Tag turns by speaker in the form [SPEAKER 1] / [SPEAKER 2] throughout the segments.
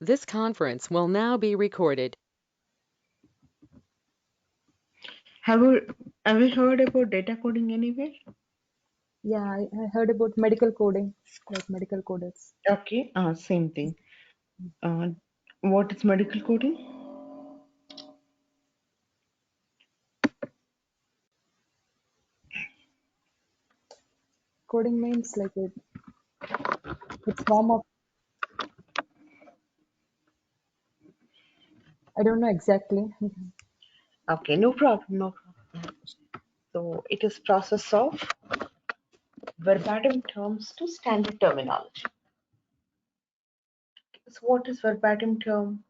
[SPEAKER 1] This conference will now be recorded.
[SPEAKER 2] Have you heard about data coding anywhere?
[SPEAKER 3] Yeah, I heard about medical coding, like medical coders.
[SPEAKER 2] Okay, same thing. Uh, what is medical coding?
[SPEAKER 3] Coding means like it's form of, I don't know exactly.
[SPEAKER 2] Okay, no problem, no problem. So it is process of verbatim terms to standard terminology. So what is verbatim term?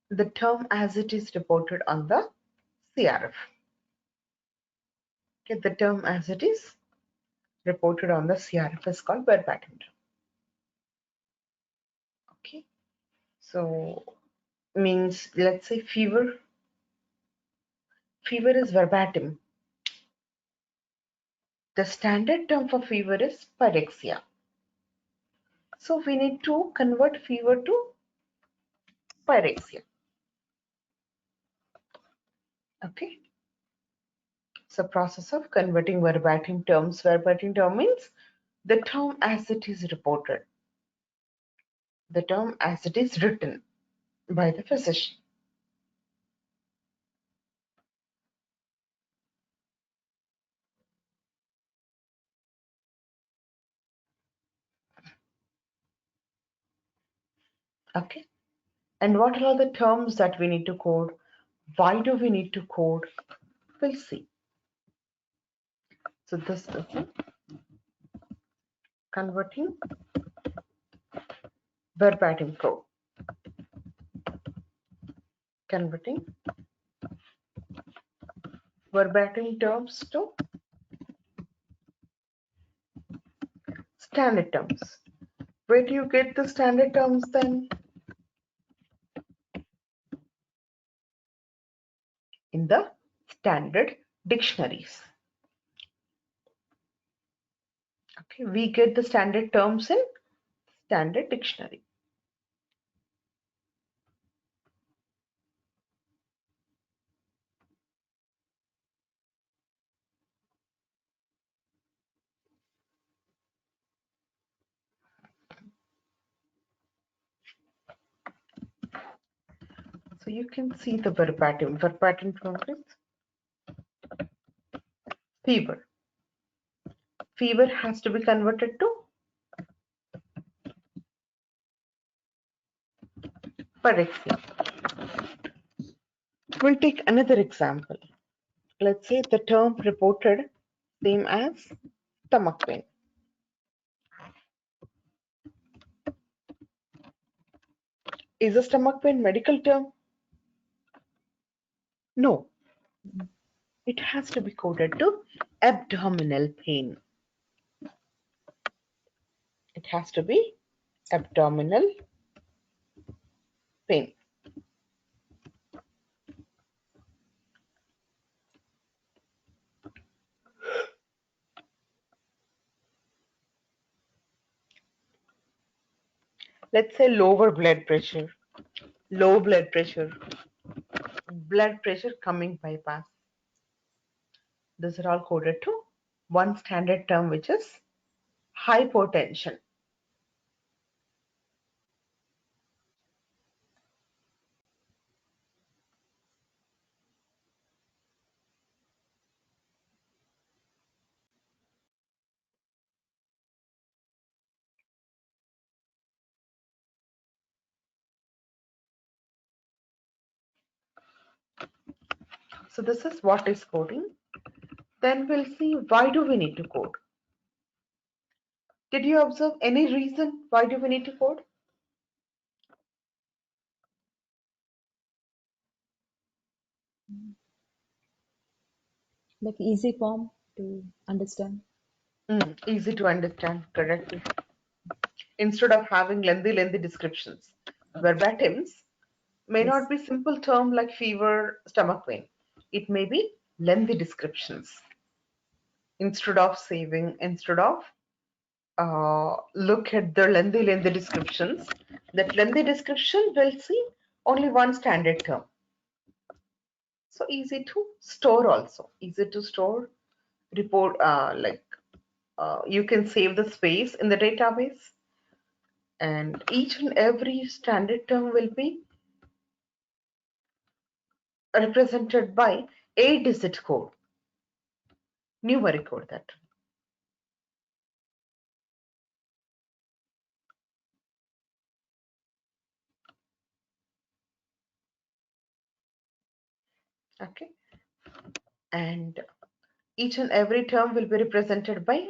[SPEAKER 2] The term as it is reported on the CRF. Okay, the term as it is reported on the CRF is called verbatim term. Okay, so means let's say fever. Fever is verbatim. The standard term for fever is pyrexia. So we need to convert fever to pyrexia. Okay. So process of converting verbatim terms. Verbatim term means the term as it is reported, the term as it is written by the physician. Okay. And what are the terms that we need to code? Why do we need to code? We'll see. So this is converting verbatim code. Converting verbatim terms to standard terms. Where do you get the standard terms then? In the standard dictionaries. Okay, we get the standard terms in standard dictionary. So you can see the verbatim. Verbatim term is fever. Fever has to be converted to pyrexia. We'll take another example. Let's say the term reported same as stomach pain. Is a stomach pain medical term? No. It has to be coded to abdominal pain. It has to be abdominal pain. Let's say lower blood pressure, low blood pressure coming bypass. These are all coded to one standard term, which is hypotension. So this is what is coding. Then we'll see why do we need to code. Did you observe any reason why do we need to code?
[SPEAKER 3] Like easy form to understand.
[SPEAKER 2] Easy to understand correctly. Instead of having lengthy descriptions. Verbatims may
[SPEAKER 3] Yes.
[SPEAKER 2] not be simple term like fever, stomach pain. It may be lengthy descriptions. Instead of look at the lengthy descriptions, that lengthy description will see only one standard term. So easy to store also, easy to store, report, you can save the space in the database, and each and every standard term will be represented by 8-digit code, numeric code that. Okay, and each and every term will be represented by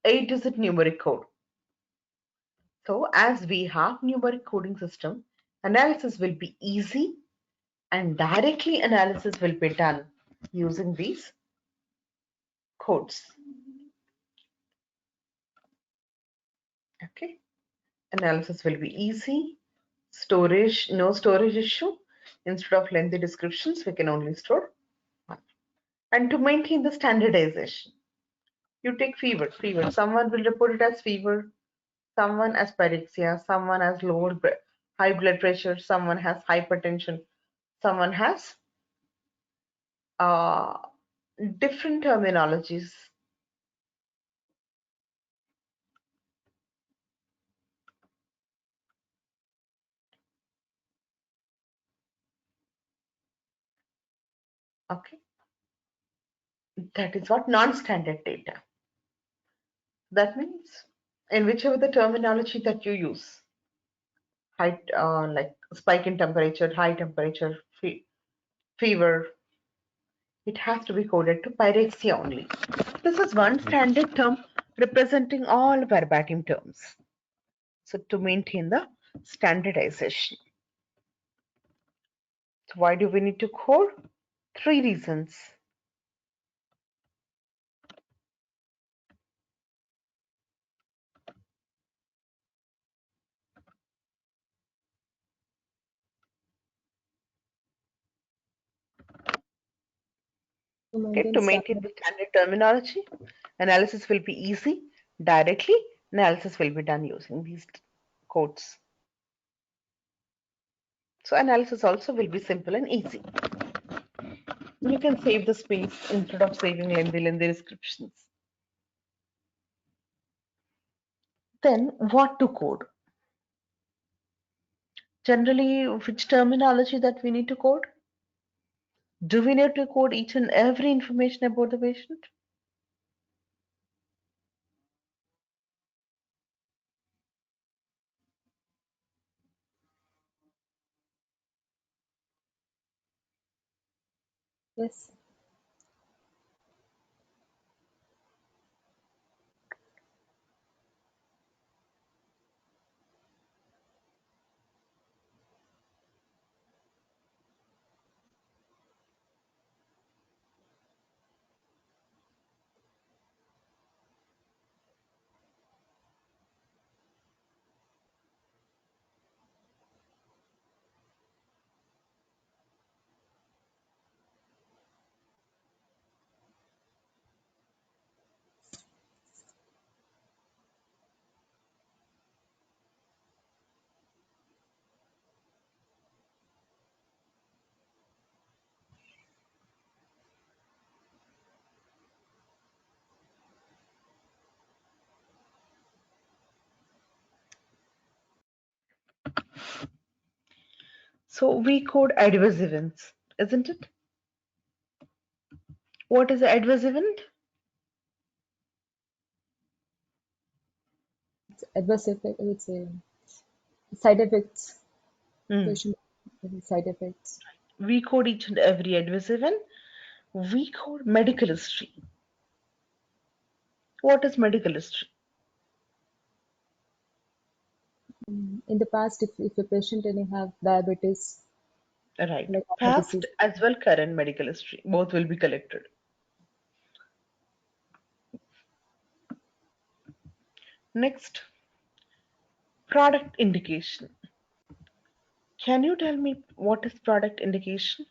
[SPEAKER 2] 8-digit numeric code. So as we have numeric coding system, analysis will be easy and directly analysis will be done using these codes. Okay, analysis will be easy, storage, no storage issue. Instead of lengthy descriptions, we can only store one. And to maintain the standardization, you take fever, someone will report it as fever, someone as pyrexia, someone has high blood pressure, someone has hypertension, someone has uh, different terminologies. Okay, that is what non-standard data. That means in whichever the terminology that you use, high, like spike in temperature, high temperature, fever, it has to be coded to pyrexia only. This is one standard term representing all verbatim terms. So to maintain the standardization. So why do we need to code? 3 reasons.
[SPEAKER 3] To
[SPEAKER 2] Okay,
[SPEAKER 3] maintain
[SPEAKER 2] to maintain
[SPEAKER 3] standard.
[SPEAKER 2] the standard terminology, analysis will be easy. Directly, analysis will be done using these codes. So analysis also will be simple and easy. You can save the space instead of saving lengthy descriptions. Then what to code? Generally, which terminology that we need to code? Do we need to code each and every information about the patient?
[SPEAKER 3] Yes.
[SPEAKER 2] So we code adverse events, isn't it? What is the adverse event?
[SPEAKER 3] It's adverse effect, I would say side effects.
[SPEAKER 2] Hmm.
[SPEAKER 3] Patient side effects.
[SPEAKER 2] We code each and every adverse event. We code medical history. What is medical history?
[SPEAKER 3] In the past, if a patient any have diabetes,
[SPEAKER 2] Right.
[SPEAKER 3] like heart
[SPEAKER 2] Past
[SPEAKER 3] disease,
[SPEAKER 2] as well current medical history. Both will be collected. Next, product indication. Can you tell me what is product indication?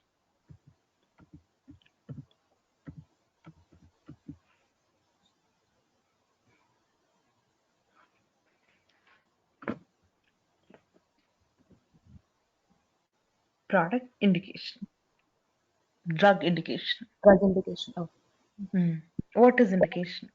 [SPEAKER 2] Product indication. Drug indication.
[SPEAKER 3] Drug indication. Oh,
[SPEAKER 2] What is indication?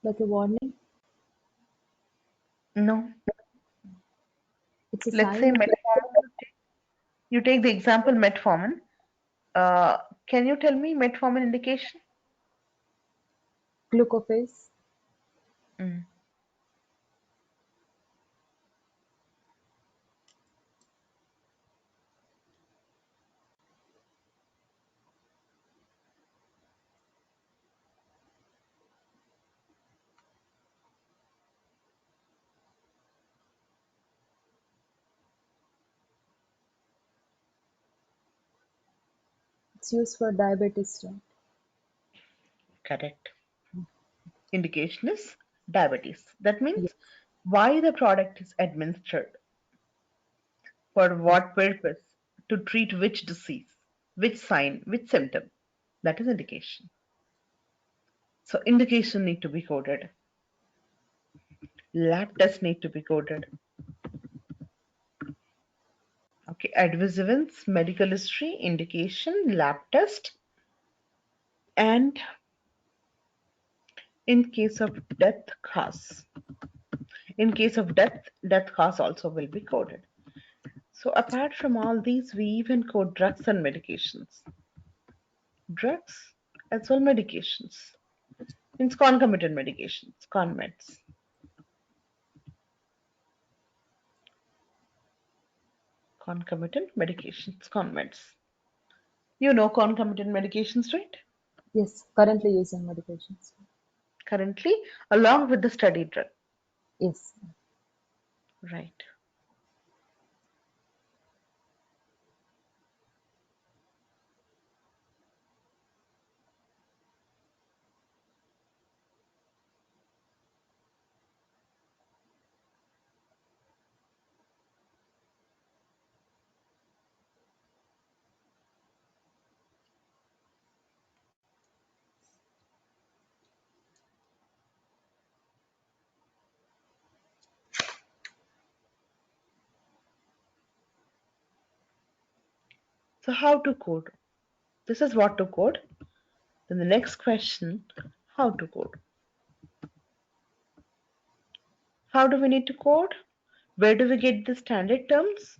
[SPEAKER 3] like a warning.
[SPEAKER 2] No.
[SPEAKER 3] It's a
[SPEAKER 2] Let's say
[SPEAKER 3] sign.
[SPEAKER 2] metformin. You take the example metformin. Uh, can you tell me metformin indication?
[SPEAKER 3] Glucophase.
[SPEAKER 2] Mm.
[SPEAKER 3] It's used for diabetes, right?
[SPEAKER 2] Correct. Indication is diabetes. That means
[SPEAKER 3] Yes.
[SPEAKER 2] why the product is administered, for what purpose, to treat which disease, which sign, which symptom. That is indication. So indication need to be coded. Lab tests need to be coded. Okay, adverse events, medical history, indication, lab test, and in case of death cause. In case of death cause also will be coded. So apart from all these, we even code drugs and medications. Drugs as well medications. Means concomitant medications, conmeds. Concomitant medications, conmeds. You know concomitant medications, right?
[SPEAKER 3] Yes. Currently using medications.
[SPEAKER 2] Currently, along with the study drug.
[SPEAKER 3] Yes.
[SPEAKER 2] Right. So how to code? This is what to code. Then the next question, how to code? How do we need to code? Where do we get the standard terms?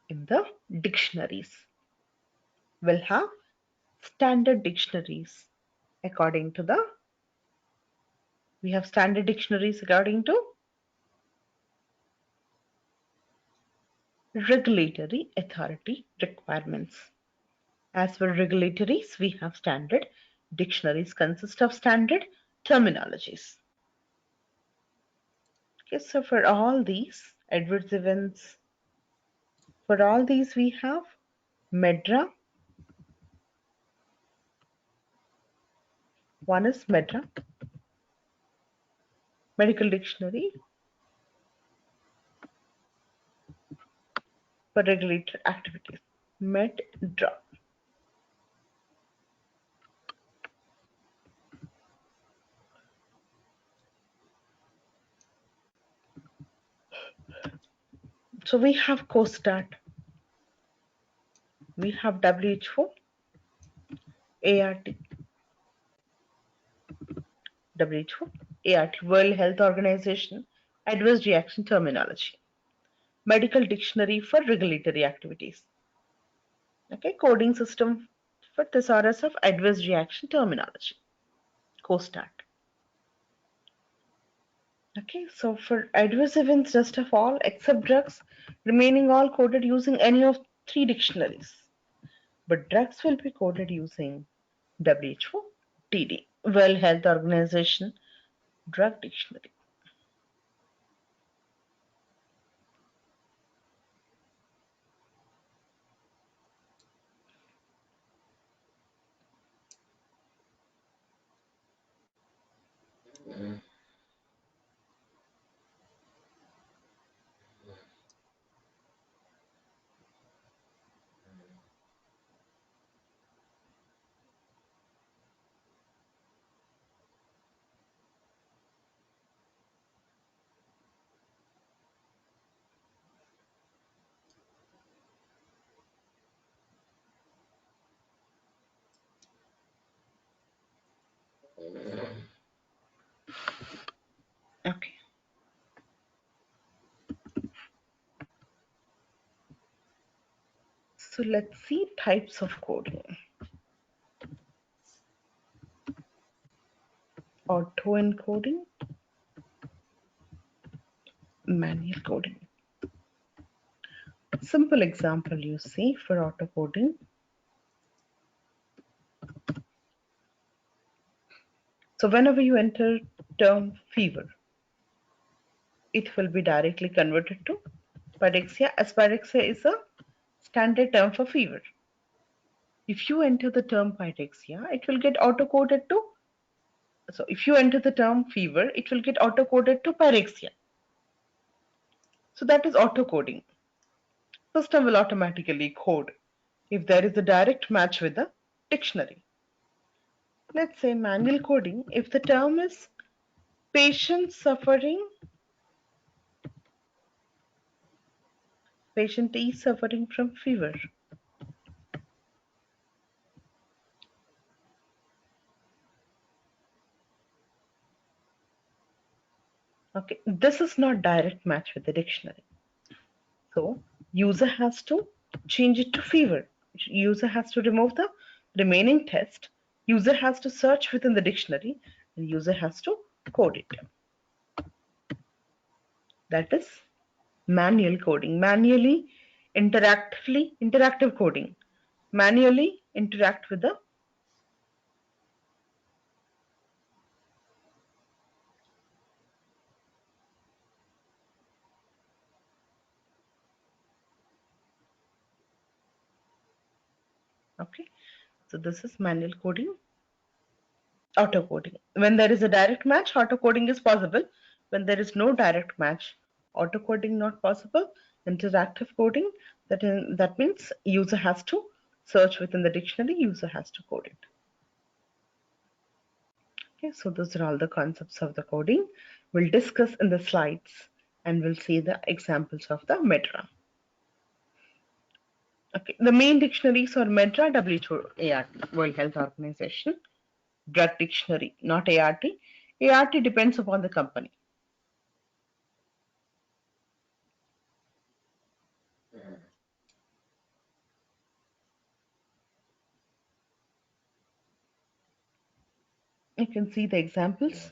[SPEAKER 2] In the dictionaries. We'll have standard dictionaries according to the, we have standard dictionaries according to regulatory authority requirements. As for regulatories, we have standard dictionaries consist of standard terminologies. Okay, so for all these adverse events, for all these we have MEDRA. One is MEDRA, Medical Dictionary for Regulatory Activities. MEDRA. So we have COSTAT, we have WHO, ART, WHO, ART, World Health Organization, Adverse Reaction Terminology, Medical Dictionary for Regulatory Activities. Okay, coding system for thesaurus of adverse reaction terminology, COSTAT. Okay, so for adverse events, rest of all except drugs, remaining all coded using any of three dictionaries. But drugs will be coded using WHO, TD, World Health Organization Drug Dictionary. Okay. So let's see types of coding. Autoencoding, manual coding. Simple example you see for autocoding. So whenever you enter term fever, it will be directly converted to pyrexia, as pyrexia is a standard term for fever. If you enter the term pyrexia, it will get auto-coded to, so if you enter the term fever, it will get auto-coded to pyrexia. So that is auto-coding. System will automatically code if there is a direct match with the dictionary. Let's say manual coding, if the term is patient is suffering from fever. Okay, this is not direct match with the dictionary. So user has to change it to fever. User has to remove the remaining test. User has to search within the dictionary and user has to code it. That is manual coding. Manually, interactive coding. Manually interact with the okay. So this is manual coding. Auto coding. When there is a direct match, auto coding is possible. When there is no direct match, auto coding not possible. Interactive coding, that means user has to search within the dictionary, user has to code it. Okay, so those are all the concepts of the coding. We'll discuss in the slides and we'll see the examples of the MEDRA. Okay, the main dictionaries are MEDRA, WHO, ART, World Health Organization, Drug Dictionary, not ART. ART depends upon the company. You can see the examples.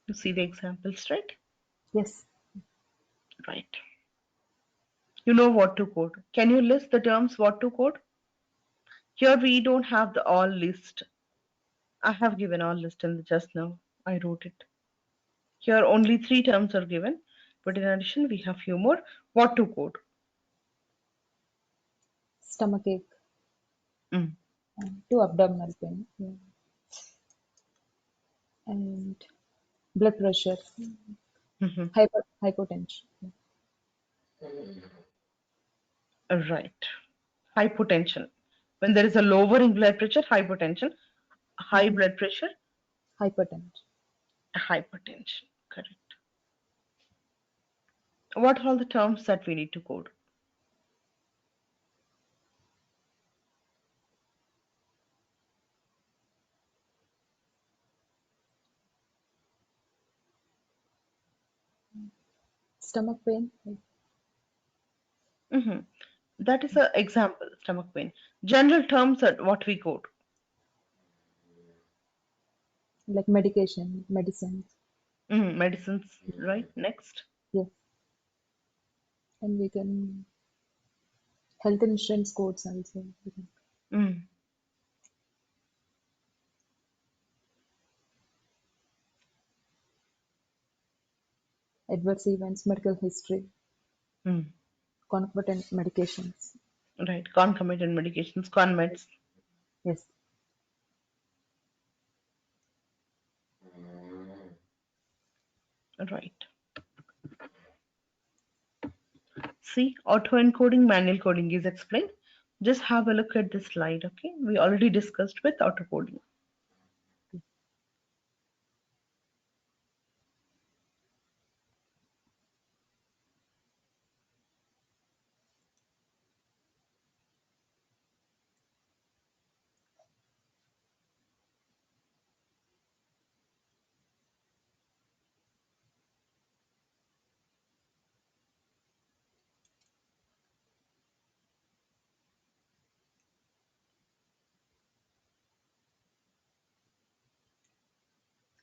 [SPEAKER 2] You see the examples, right?
[SPEAKER 3] Yes.
[SPEAKER 2] Right. You know what to code. Can you list the terms what to code? Here we don't have the all list. I have given all list in the just now. I wrote it. Here only 3 terms are given, but in addition we have few more. What to code?
[SPEAKER 3] Stomachache.
[SPEAKER 2] Mm.
[SPEAKER 3] To abdominal pain. Yeah. And blood pressure.
[SPEAKER 2] Mhm.
[SPEAKER 3] Hypotension. Yeah.
[SPEAKER 2] Right. Hypotension. When there is a lowering blood pressure, hypotension. High blood pressure,
[SPEAKER 3] Hypertension.
[SPEAKER 2] hypertension. Correct. What are all the terms that we need to code?
[SPEAKER 3] Stomach pain,
[SPEAKER 2] Hmm. That is an example, stomach pain. General terms are what we quote.
[SPEAKER 3] like medication, medicines.
[SPEAKER 2] Medicines, right? Next.
[SPEAKER 3] Yes, and we can health insurance codes also.
[SPEAKER 2] Mm.
[SPEAKER 3] Adverse events, medical history,
[SPEAKER 2] Mm.
[SPEAKER 3] concomitant medications.
[SPEAKER 2] Right. Concomitant medications, conmeds.
[SPEAKER 3] Yes.
[SPEAKER 2] Right. See, auto-encoding, manual coding is explained. Just have a look at this slide, okay? We already discussed with auto-coding.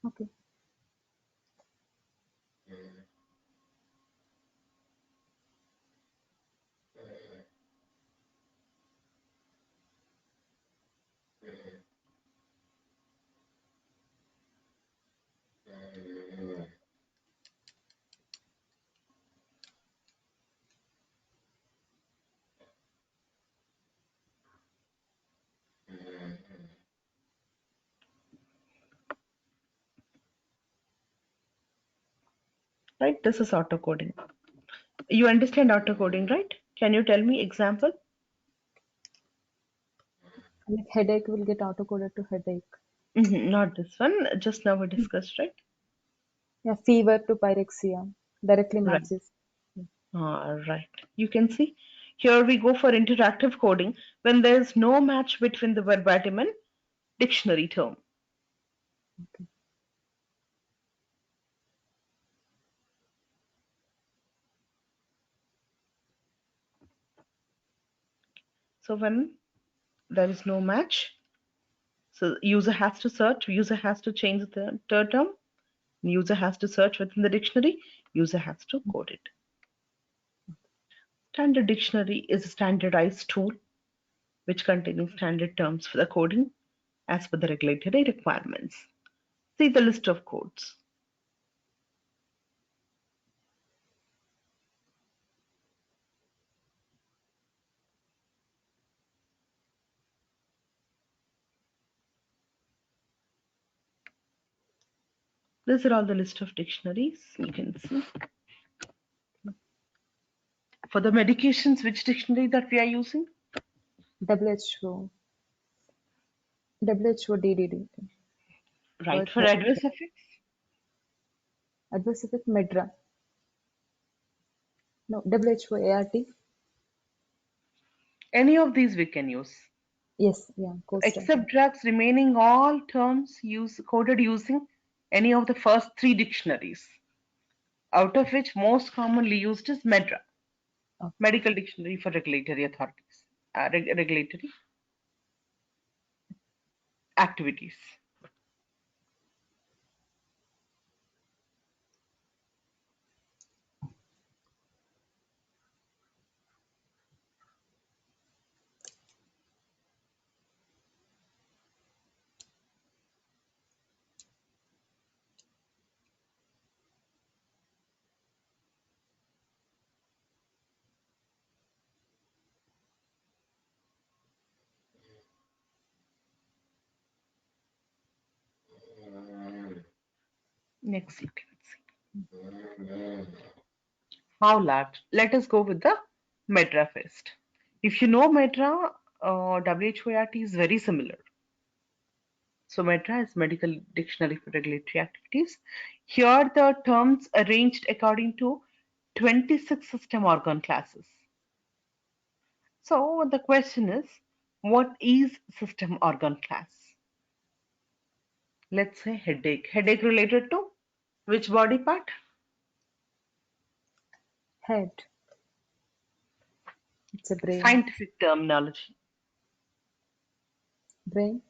[SPEAKER 3] Okay.
[SPEAKER 2] Right? This is auto-coding. You understand auto-coding, right? Can you tell me example?
[SPEAKER 3] Like headache will get auto-coded to headache.
[SPEAKER 2] Not this one. Just now we discussed, right?
[SPEAKER 3] Yeah, fever to pyrexia directly
[SPEAKER 2] Right.
[SPEAKER 3] matches.
[SPEAKER 2] Right. You can see here we go for interactive coding when there's no match between the verbatim and dictionary term.
[SPEAKER 3] Okay.
[SPEAKER 2] So when there is no match, so user has to search, user has to change the term, user has to search within the dictionary, user has to code it. Standard dictionary is a standardized tool which contains standard terms for the coding as per the regulatory requirements. See the list of codes. These are all the list of dictionaries you can see. For the medications, which dictionary that we are using?
[SPEAKER 3] WHO, WHO DDD.
[SPEAKER 2] Right.
[SPEAKER 3] World
[SPEAKER 2] For
[SPEAKER 3] Health
[SPEAKER 2] adverse
[SPEAKER 3] Organization.
[SPEAKER 2] effects,
[SPEAKER 3] Adverse effect MEDRA. No, WHO ART.
[SPEAKER 2] any of these we can use.
[SPEAKER 3] Yes, yeah, COSTA.
[SPEAKER 2] Except drugs, remaining all terms coded using any of the first three dictionaries, out of which most commonly used is MEDRA,
[SPEAKER 3] Okay.
[SPEAKER 2] Medical Dictionary for Regulatory Authorities, regulatory activities. Next you can see. How large? Let us go with the MEDRA first. If you know MEDRA, WHOAT is very similar. So MEDRA is Medical Dictionary for Regulatory Activities. Here the terms arranged according to 26 system organ classes. So the question is, what is system organ class? Let's say headache. Headache related to which body part?
[SPEAKER 3] Head. It's a brain.
[SPEAKER 2] Scientific terminology.
[SPEAKER 3] Brain.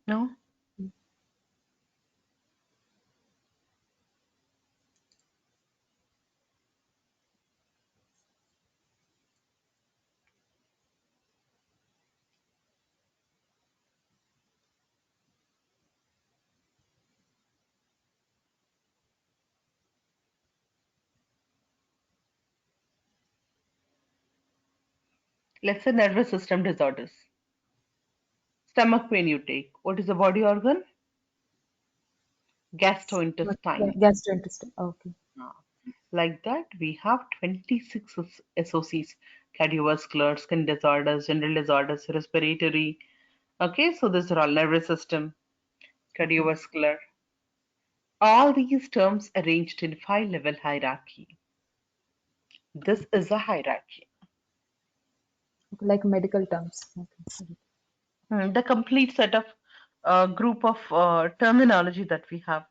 [SPEAKER 2] No? Let's say nervous system disorders. Stomach pain you take. What is the body organ? Gastrointestine.
[SPEAKER 3] Gastrointestinal. Okay.
[SPEAKER 2] Ah, like that, we have 26 SOCs: cardiovascular, skin disorders, general disorders, respiratory. Okay, so these are all nervous system,
[SPEAKER 3] Okay.
[SPEAKER 2] cardiovascular. All these terms arranged in 5-level hierarchy. This is a hierarchy.
[SPEAKER 3] Okay. Like medical terms. Okay.
[SPEAKER 2] The complete set of group of terminology that we have.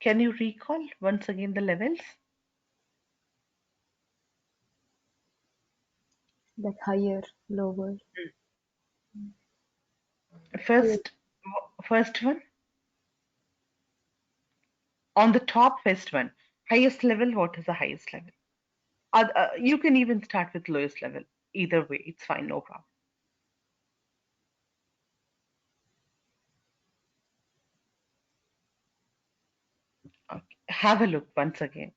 [SPEAKER 2] Can you recall once again the levels?
[SPEAKER 3] Like higher, lower. Higher.
[SPEAKER 2] First, first one on the top. First one, highest level. What is the highest level? You can even start with lowest level. Either way, it's fine, no problem. Okay. Have a look once again.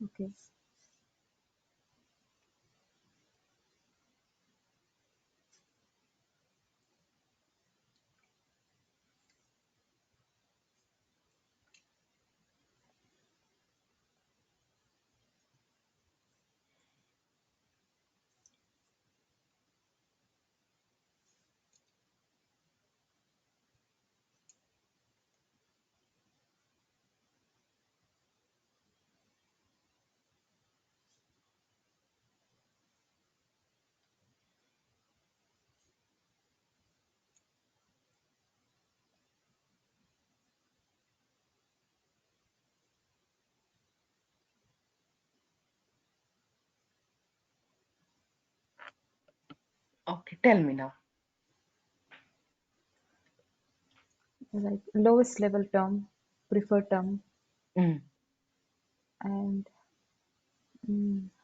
[SPEAKER 3] Okay.
[SPEAKER 2] Okay, tell me now.
[SPEAKER 3] Like lowest level term, preferred term.
[SPEAKER 2] Mm.
[SPEAKER 3] and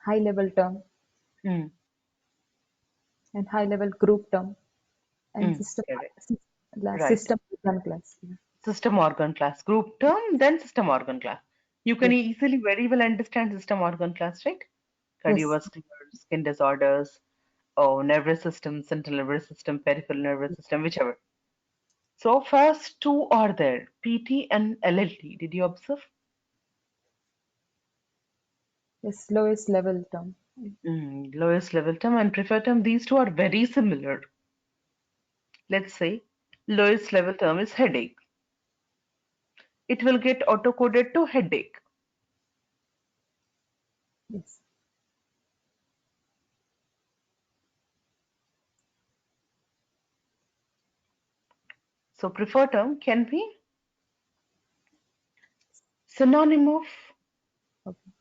[SPEAKER 3] high level term
[SPEAKER 2] Mm,
[SPEAKER 3] and high level group term and
[SPEAKER 2] correct. Right.
[SPEAKER 3] system organ class. Yeah.
[SPEAKER 2] System organ class. Group term, then system organ class. You can
[SPEAKER 3] Yes.
[SPEAKER 2] easily very well understand system organ class, right?
[SPEAKER 3] Yes.
[SPEAKER 2] Cardiovascular, skin disorders, or nervous system, central nervous system, peripheral nervous system, whichever. So first two are there, PT and LLT. Did you observe?
[SPEAKER 3] Yes. Lowest level term.
[SPEAKER 2] Lowest level term and preferred term, these two are very similar. Let's say lowest level term is headache. It will get auto-coded to headache.
[SPEAKER 3] Yes.
[SPEAKER 2] So preferred term can be synonym of
[SPEAKER 3] Okay.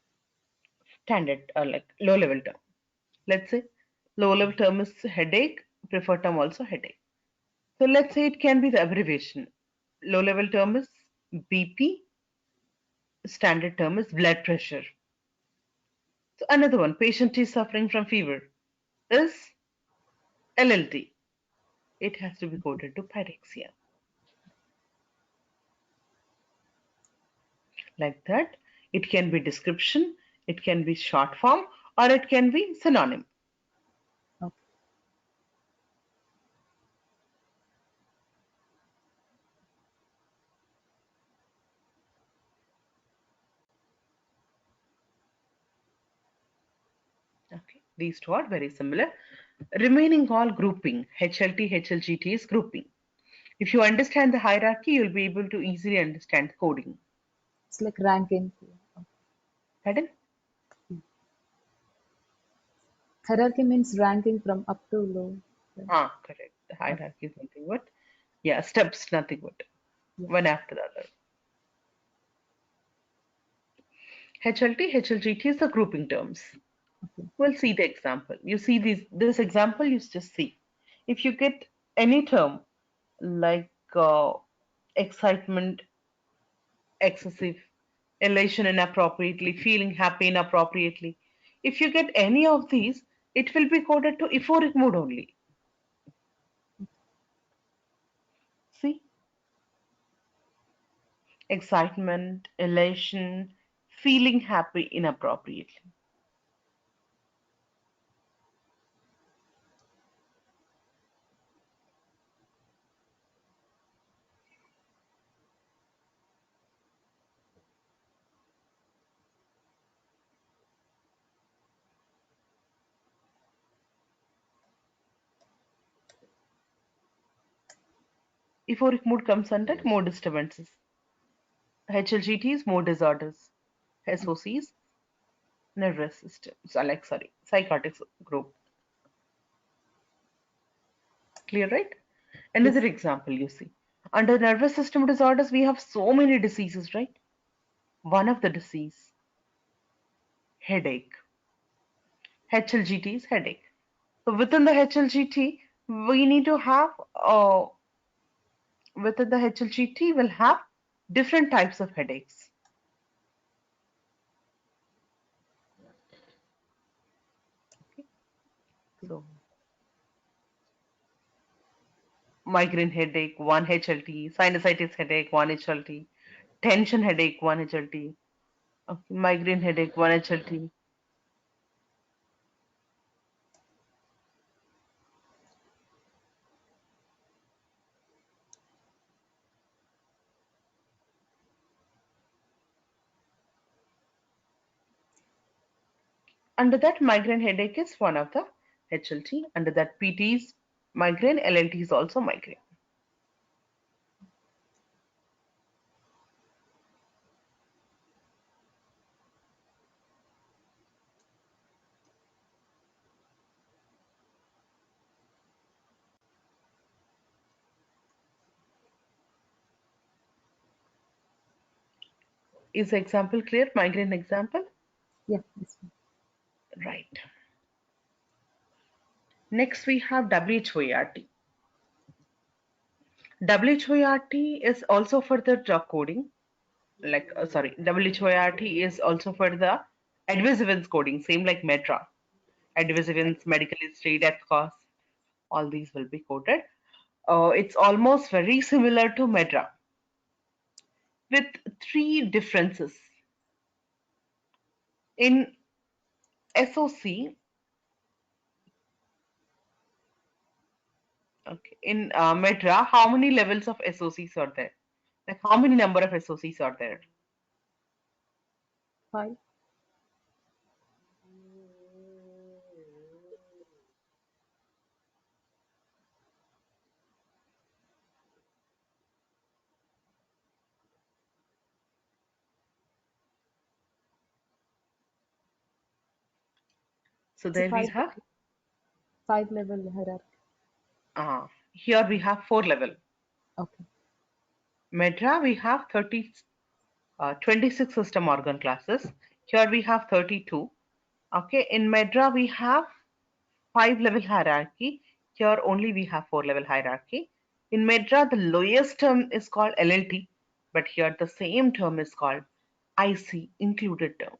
[SPEAKER 2] standard or like low level term. Let's say low level term is headache, preferred term also headache. So let's say it can be the abbreviation. Low level term is BP, standard term is blood pressure. So another one, patient is suffering from fever, is LLT. It has to be coded to pyrexia. Like that, it can be description, it can be short form, or it can be synonym.
[SPEAKER 3] Okay.
[SPEAKER 2] Okay, these two are very similar. Remaining all grouping, HLT, HLGT is grouping. If you understand the hierarchy, you'll be able to easily understand coding.
[SPEAKER 3] It's like ranking. Okay.
[SPEAKER 2] Pardon?
[SPEAKER 3] Hierarchy means ranking from up to low. Right?
[SPEAKER 2] Ah, correct. The
[SPEAKER 3] Okay.
[SPEAKER 2] hierarchy is nothing but, yeah, steps, nothing but
[SPEAKER 3] Yeah.
[SPEAKER 2] one after the other. HLT, HLGT is the grouping terms.
[SPEAKER 3] Okay.
[SPEAKER 2] We'll see the example. You see this example, you just see. If you get any term like excitement, excessive, elation inappropriately, feeling happy inappropriately, if you get any of these, it will be coded to euphoric mood only. See, excitement, elation, feeling happy inappropriately. Euphoric mood comes under mood disturbances. HLGTs, mood disorders. SOCs, nervous system. So like sorry, psychotic group. Clear, right? Another
[SPEAKER 3] Yes.
[SPEAKER 2] example you see. Under nervous system disorders, we have so many diseases, right? One of the disease, headache. HLGT is headache. So within the HLGT, we need to have within the HLGT will have different types of headaches. So migraine headache, one HLT, sinusitis headache, one HLT, tension headache, one HLT, okay, migraine headache, one HLT. Under that, migraine headache is one of the HLT. Under that, PT is migraine, LLT is also migraine. Is the example clear? Migraine example?
[SPEAKER 3] Yeah. Yes.
[SPEAKER 2] Right. Next, we have WHOART. WHOART is also for the drug coding. like sorry, WHOART is also for the adverse events coding, same like MEDRA. Adverse events, medical history, death cause, all these will be coded. It's almost very similar to MEDRA with three differences. In SOC, okay, in MEDRA, how many levels of SOCs are there? Like how many number of SOCs are there?
[SPEAKER 3] 5.
[SPEAKER 2] So
[SPEAKER 3] It's a
[SPEAKER 2] there we have,
[SPEAKER 3] 5 level hierarchy.
[SPEAKER 2] here we have 4 level.
[SPEAKER 3] Okay.
[SPEAKER 2] MEDRA, we have 26 system organ classes. Here we have 32. Okay, in MEDRA we have 5 level hierarchy. Here only we have 4 level hierarchy. In MEDRA, the lowest term is called LLT, but here the same term is called IC, included term.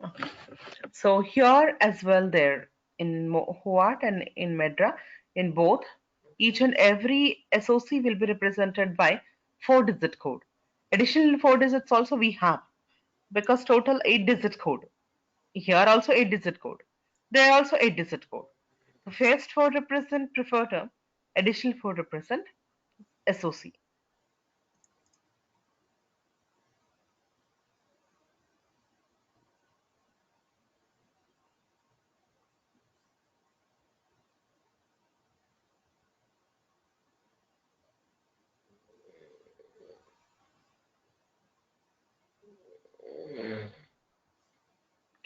[SPEAKER 2] Okay. So here as well there in HOART and in MEDRA, in both, each and every SOC will be represented by 4-digit code. Additional 4 digits also we have because total 8-digit code. Here also 8-digit code. There also 8-digit code. The first 4 represent preferred term, additional 4 represent SOC.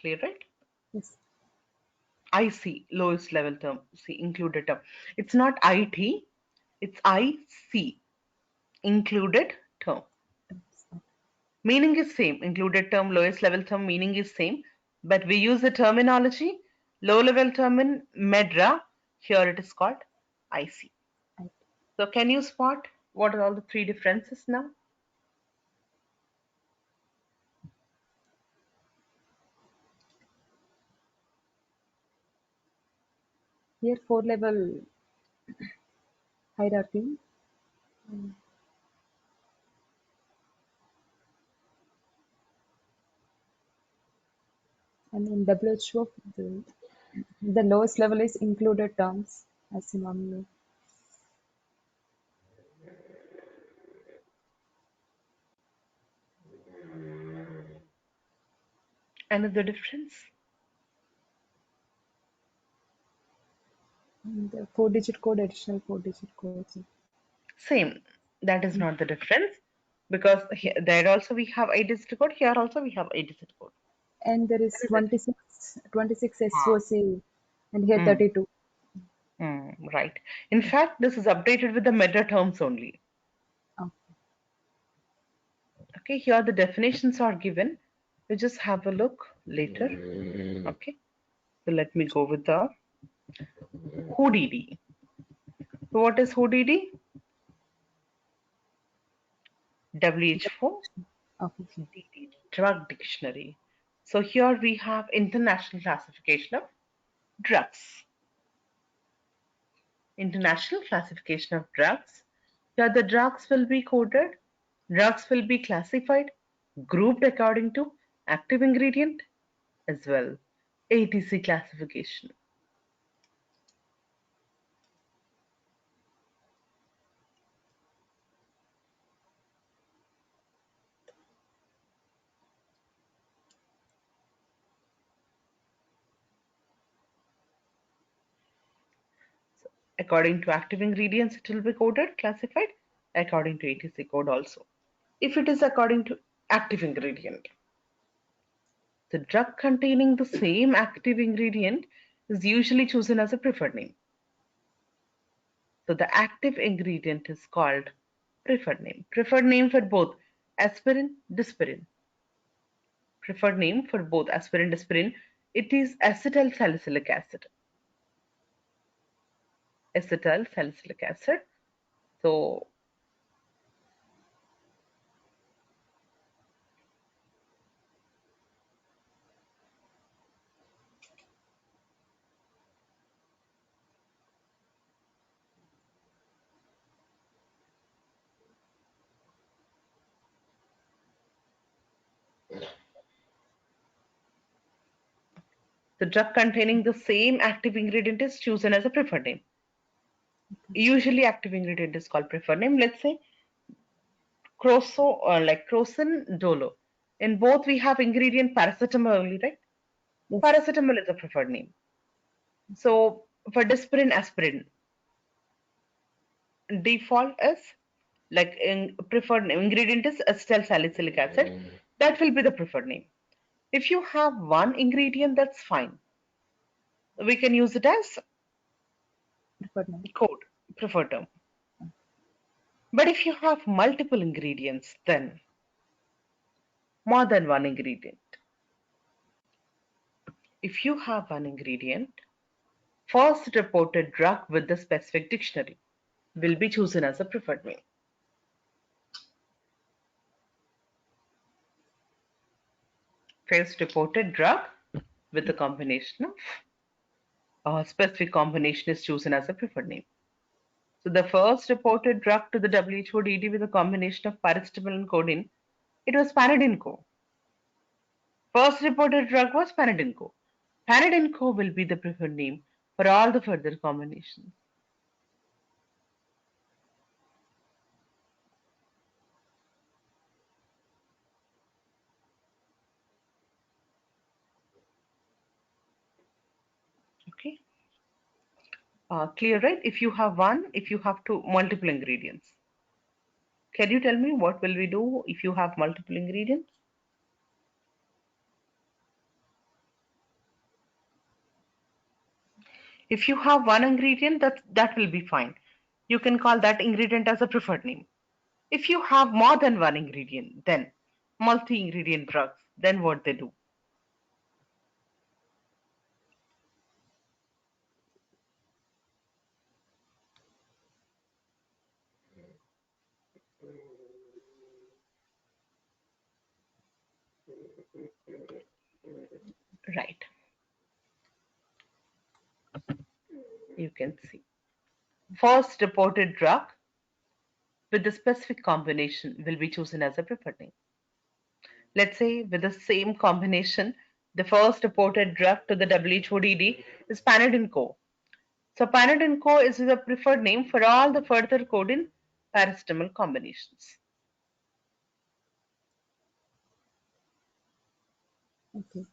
[SPEAKER 2] Clear, right?
[SPEAKER 3] Yes.
[SPEAKER 2] IC, lowest level term, C, included term. It's not IT, it's IC, included term. Meaning is same, included term, lowest level term, meaning is same, but we use the terminology, low level term in MEDRA, here it is called IC.
[SPEAKER 3] I-
[SPEAKER 2] So can you spot what are all the three differences now?
[SPEAKER 3] Here 4 level hierarchy. Mm, And in WHO, the lowest level is included terms as synonymous.
[SPEAKER 2] Another difference?
[SPEAKER 3] And the 4-digit code, additional 4-digit codes.
[SPEAKER 2] Same. That is not the difference because here, there also we have 8-digit code. Here also we have 8-digit code.
[SPEAKER 3] And there is
[SPEAKER 2] That is it.
[SPEAKER 3] 26
[SPEAKER 2] Ah.
[SPEAKER 3] SOC, and here
[SPEAKER 2] Hmm.
[SPEAKER 3] 32.
[SPEAKER 2] Right. In fact, this is updated with the meta terms only.
[SPEAKER 3] Oh,
[SPEAKER 2] Okay, here the definitions are given. We just have a look later. Okay, so let me go with the HODD. So what is HODD? WHO
[SPEAKER 3] okay.
[SPEAKER 2] DD, Drug Dictionary. So here we have International Classification of Drugs. International Classification of Drugs. Here the drugs will be coded, drugs will be classified, grouped according to active ingredient as well. ATC classification. According to active ingredients, it will be coded, classified according to ATC code also. If it is according to active ingredient, the drug containing the same active ingredient is usually chosen as a preferred name. So the active ingredient is called Preferred name for both aspirin, dispirin. Preferred name for both aspirin, dispirin. It is acetyl salicylic acid. Acetyl salicylic acid. So the drug containing the same active ingredient is chosen as a preferred name. Usually active ingredient is called preferred name. Let's say crocin, dolo. In both we have ingredient paracetamol only, right?
[SPEAKER 3] Yes.
[SPEAKER 2] Paracetamol is a preferred name. So for dispirin, aspirin, default is like in preferred name, ingredient is acetyl salicylic acid. That will be the preferred name. If you have one ingredient, that's fine. We can use it as
[SPEAKER 3] Preferred name.
[SPEAKER 2] code, preferred term. But if you have multiple ingredients, then more than one ingredient. If you have one ingredient, first reported drug with the specific dictionary will be chosen as a preferred name. First reported drug with a combination of specific combination is chosen as a preferred name. So the first reported drug to the WHO DD with a combination of paracetamol and codeine, it was Panadinco. First reported drug was Panadinco. Panadinco will be the preferred name for all the further combinations. Okay. Clear, right? If you have one, if you have two, multiple ingredients. Can you tell me what will we do if you have multiple ingredients? If you have one ingredient, that will be fine. You can call that ingredient as a preferred name. If you have more than one ingredient, then multi-ingredient drugs, then what they do? Right. You can see. First reported drug with the specific combination will be chosen as a preferred name. Let's say with the same combination, the first reported drug to the WHODD is Panadinco. So Panadinco is the preferred name for all the further codeine paracetamol combinations.
[SPEAKER 3] Okay.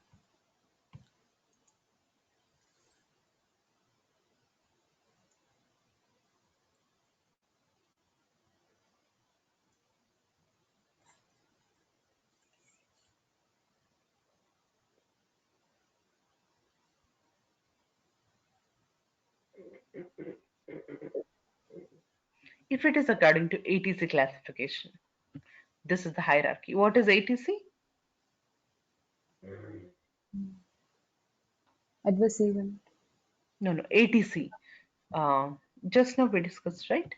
[SPEAKER 2] If it is according to ATC classification, this is the hierarchy. What is ATC?
[SPEAKER 3] Adverse event.
[SPEAKER 2] No, ATC. Uh, just now we discussed, right?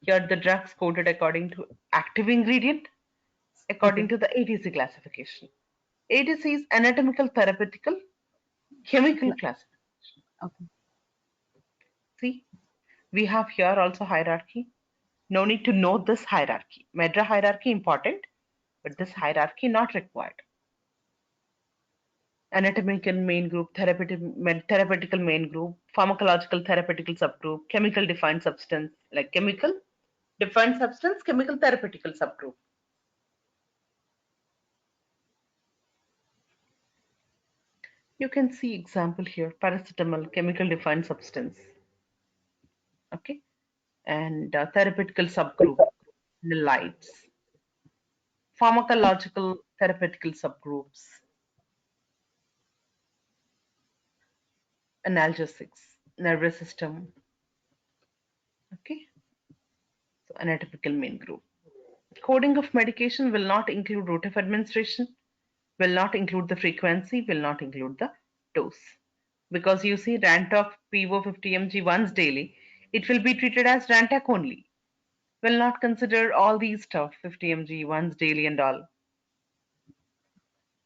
[SPEAKER 2] Here the drugs coded according to active ingredient, according
[SPEAKER 3] Okay.
[SPEAKER 2] to the ATC classification. ATC is anatomical, therapeutical, chemical
[SPEAKER 3] Cla-
[SPEAKER 2] classification.
[SPEAKER 3] Okay.
[SPEAKER 2] See, we have here also hierarchy. No need to know this hierarchy. Medra hierarchy important, but this hierarchy not required. Anatomical main group, therapeutical main group, pharmacological therapeutical subgroup, chemical defined substance, like chemical defined substance, chemical therapeutical subgroup. You can see example here, paracetamol, chemical defined substance. Okay, and therapeutical subgroup, lights, pharmacological therapeutical subgroups, analgesics, nervous system. Okay, so anatomical main group. Coding of medication will not include route of administration, will not include the frequency, will not include the dose. Because you see Rantoc PO 50 mg once daily, it will be treated as Rantac only. Will not consider all these stuff, 50 mg once daily and all.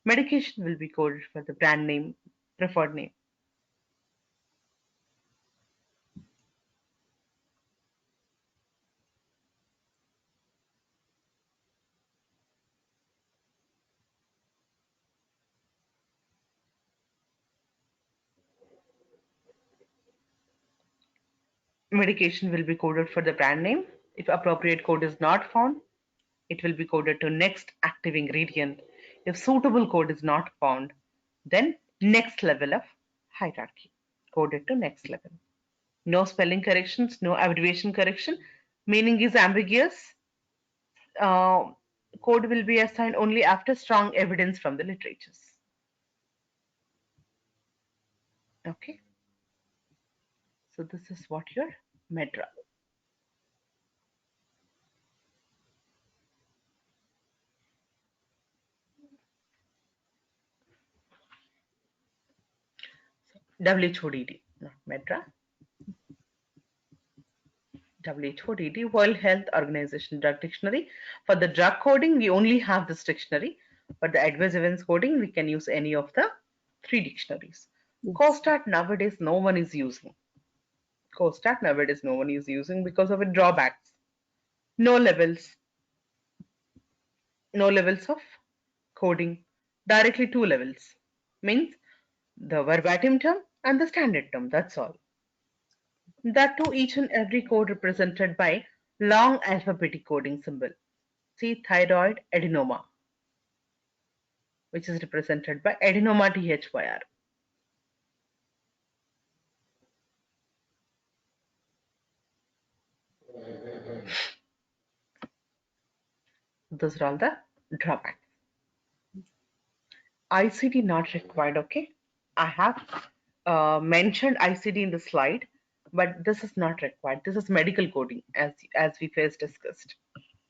[SPEAKER 2] Medication will be coded for the brand name, preferred name. Medication will be coded for the brand name. If appropriate code is not found, it will be coded to next active ingredient. If suitable code is not found, then next level of hierarchy, coded to next level. No spelling corrections, no abbreviation correction. Meaning is ambiguous. Uh, Code will be assigned only after strong evidence from the literatures. Okay. So this is what your MEDRA. WHODD, not MEDRA. WHODD, World Health Organization Drug Dictionary. For the drug coding, we only have this dictionary. But the adverse events coding, we can use any of the 3 dictionaries.
[SPEAKER 3] Yes.
[SPEAKER 2] COSTAT nowadays no one is using. COSTAT nowadays no one is using because of its drawbacks. No levels. No levels of coding. Directly 2 levels. Means the verbatim term and the standard term. That's all. That too, each and every code represented by long alphabetic coding symbol. See thyroid adenoma, which is represented by adenoma THYR. Those are all the drawbacks. ICD not required, okay? I have mentioned ICD in the slide, but this is not required. This is medical coding as we first discussed.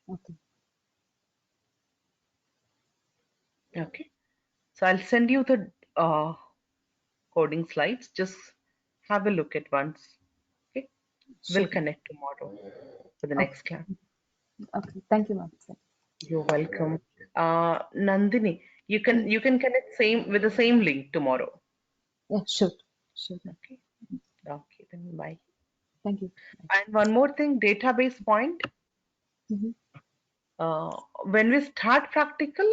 [SPEAKER 3] Okay.
[SPEAKER 2] Okay. So I'll send you the coding slides. Just have a look at once. Okay.
[SPEAKER 3] Sure.
[SPEAKER 2] We'll connect tomorrow for the
[SPEAKER 3] Okay.
[SPEAKER 2] next class.
[SPEAKER 3] Okay. Thank you, ma'am.
[SPEAKER 2] You're welcome. Nandini, you can connect same with the same link tomorrow.
[SPEAKER 3] Yeah, sure. Sure.
[SPEAKER 2] Okay. Okay, then bye.
[SPEAKER 3] Thank you.
[SPEAKER 2] And one more thing, database point.
[SPEAKER 3] Mhm.
[SPEAKER 2] When we start practical,